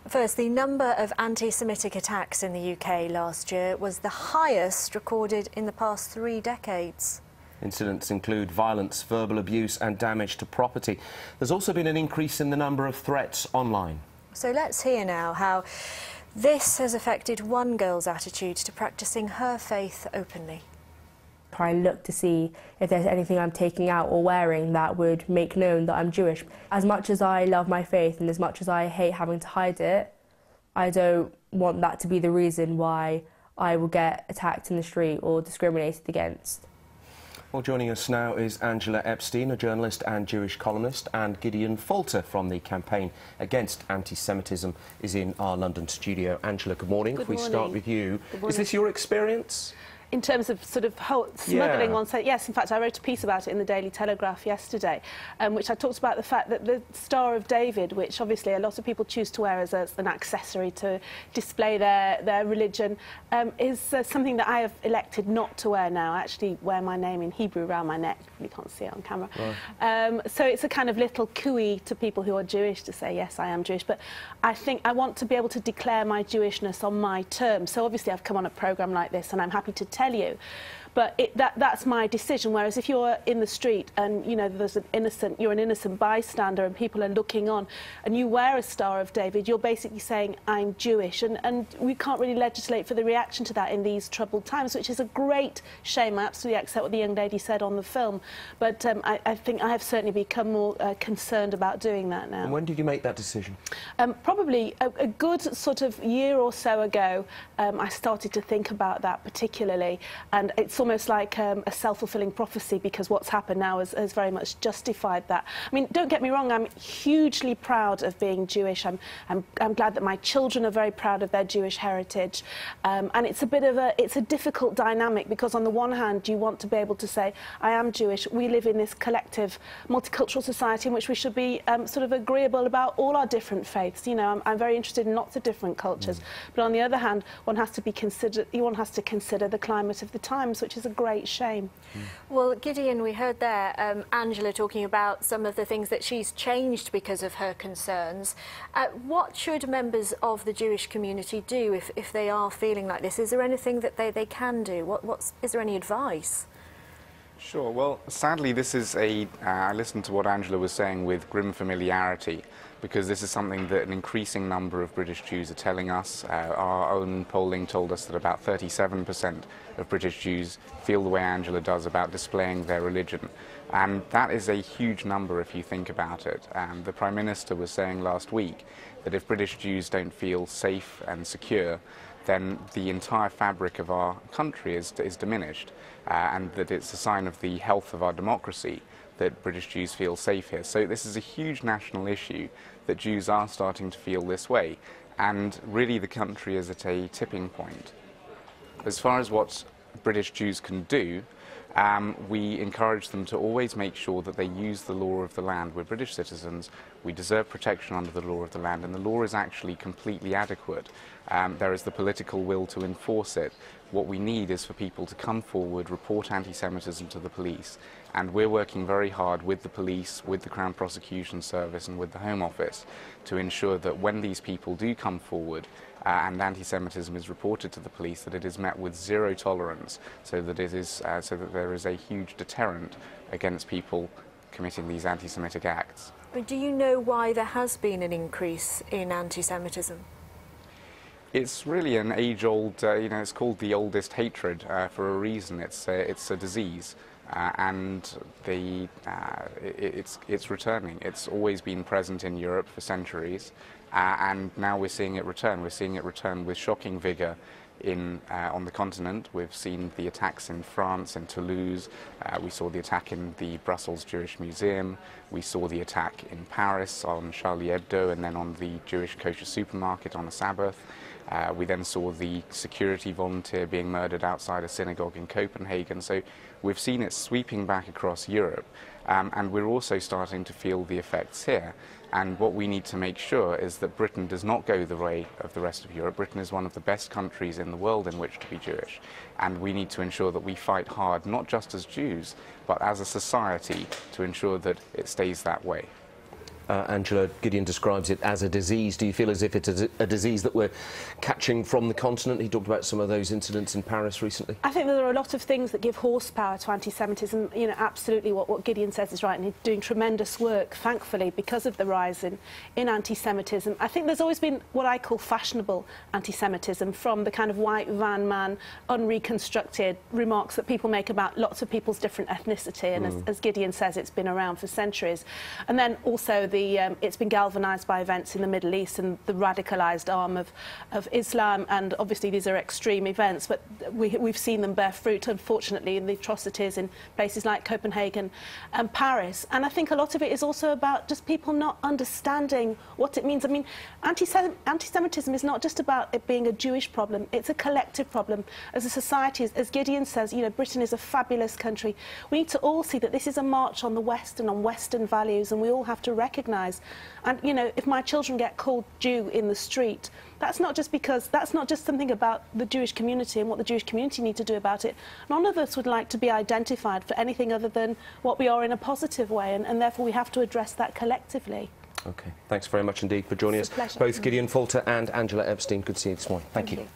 First, the number of anti-Semitic attacks in the UK last year was the highest recorded in the past 3 decades. Incidents include violence, verbal abuse and damage to property. There's also been an increase in the number of threats online. So let's hear now how this has affected one girl's attitude to practising her faith openly. Try and look to see if there's anything I'm taking out or wearing that would make known that I'm Jewish. As much as I love my faith and as much as I hate having to hide it, I don't want that to be the reason why I will get attacked in the street or discriminated against. Well, joining us now is Angela Epstein, a journalist and Jewish columnist, and Gideon Falter from the Campaign Against Anti-Semitism is in our London studio. Angela, good morning. Good morning. If we start with you, Is this your experience? In terms of sort of smuggling on, so yes, in fact, I wrote a piece about it in the Daily Telegraph yesterday, which I talked about the fact that the Star of David, which obviously a lot of people choose to wear as an accessory to display their religion, is something that I have elected not to wear now. I actually wear my name in Hebrew around my neck. You can't see it on camera. Right. So it's a kind of little cooey to people who are Jewish to say, yes, I am Jewish, but I think I want to be able to declare my Jewishness on my terms. So obviously I've come on a programme like this and I'm happy to tell you, but that's my decision. Whereas if you're in the street and you know you're an innocent bystander and people are looking on, and you wear a Star of David, you're basically saying I'm Jewish, and we can't really legislate for the reaction to that in these troubled times, which is a great shame. I absolutely accept what the young lady said on the film, but I think I have certainly become more concerned about doing that now. And when did you make that decision? Probably a good sort of year or so ago. I started to think about that particularly, and it's almost like a self-fulfilling prophecy, because what's happened now has very much justified that. I mean, don't get me wrong, I'm hugely proud of being Jewish. I'm glad that my children are very proud of their Jewish heritage, and it's a difficult dynamic, because on the one hand you want to be able to say I am Jewish, we live in this collective multicultural society in which we should be sort of agreeable about all our different faiths. You know, I'm very interested in lots of different cultures, but on the other hand one has to consider the climate of the times, which is a great shame. Well, Gideon, we heard there Angela talking about some of the things that she's changed because of her concerns. What should members of the Jewish community do if they are feeling like this? Is there anything that they can do? Is there any advice? Sure. Well, sadly, this is I listened to what Angela was saying with grim familiarity, because this is something that an increasing number of British Jews are telling us. Our own polling told us that about 37% of British Jews feel the way Angela does about displaying their religion. And that is a huge number if you think about it. The Prime Minister was saying last week that if British Jews don't feel safe and secure, then the entire fabric of our country is diminished, and that it's a sign of the health of our democracy that British Jews feel safe here. So this is a huge national issue that Jews are starting to feel this way, and really the country is at a tipping point. As far as what British Jews can do, we encourage them to always make sure that they use the law of the land. We're British citizens, we deserve protection under the law of the land, and the law is actually completely adequate. There is the political will to enforce it. What we need is for people to come forward, report anti-Semitism to the police, and we're working very hard with the police, with the Crown Prosecution Service and with the Home Office to ensure that when these people do come forward and anti-Semitism is reported to the police, that it is met with zero tolerance, so that there is a huge deterrent against people committing these anti-Semitic acts. Do you know why there has been an increase in anti-Semitism? It's really an age-old, you know, it's called the oldest hatred for a reason. It's a disease, and it's returning. It's always been present in Europe for centuries, and now we're seeing it return. We're seeing it return with shocking vigour on the continent. We've seen the attacks in France, in Toulouse. We saw the attack in the Brussels Jewish Museum. We saw the attack in Paris on Charlie Hebdo, and then on the Jewish kosher supermarket on a Sabbath. We then saw the security volunteer being murdered outside a synagogue in Copenhagen. So we've seen it sweeping back across Europe, and we're also starting to feel the effects here. And what we need to make sure is that Britain does not go the way of the rest of Europe. Britain is one of the best countries in the world in which to be Jewish, and we need to ensure that we fight hard, not just as Jews, but as a society, to ensure that it stays that way. Angela, Gideon describes it as a disease. Do you feel as if it's a disease that we're catching from the continent? He talked about some of those incidents in Paris recently. I think there are a lot of things that give horsepower to anti-Semitism. You know, absolutely what Gideon says is right, and he's doing tremendous work, thankfully, because of the rise in anti-Semitism. I think there's always been what I call fashionable anti-Semitism, from the kind of white van man, unreconstructed remarks that people make about lots of people's different ethnicity, and as Gideon says, it's been around for centuries. And then also it's been galvanised by events in the Middle East and the radicalised arm of Islam, and obviously these are extreme events, but we've seen them bear fruit, unfortunately, in the atrocities in places like Copenhagen and Paris. And I think a lot of it is also about just people not understanding what it means. I mean, anti-Semitism is not just about it being a Jewish problem, it's a collective problem. As a society, as Gideon says, you know, Britain is a fabulous country. We need to all see that this is a march on the West and on Western values, and we all have to recognise. And, you know, if my children get called Jew in the street, that's not just something about the Jewish community and what the Jewish community need to do about it. None of us would like to be identified for anything other than what we are in a positive way, and therefore we have to address that collectively. OK, thanks very much indeed for joining us. Both Gideon Falter and Angela Epstein. Good to see you this morning. Thank you.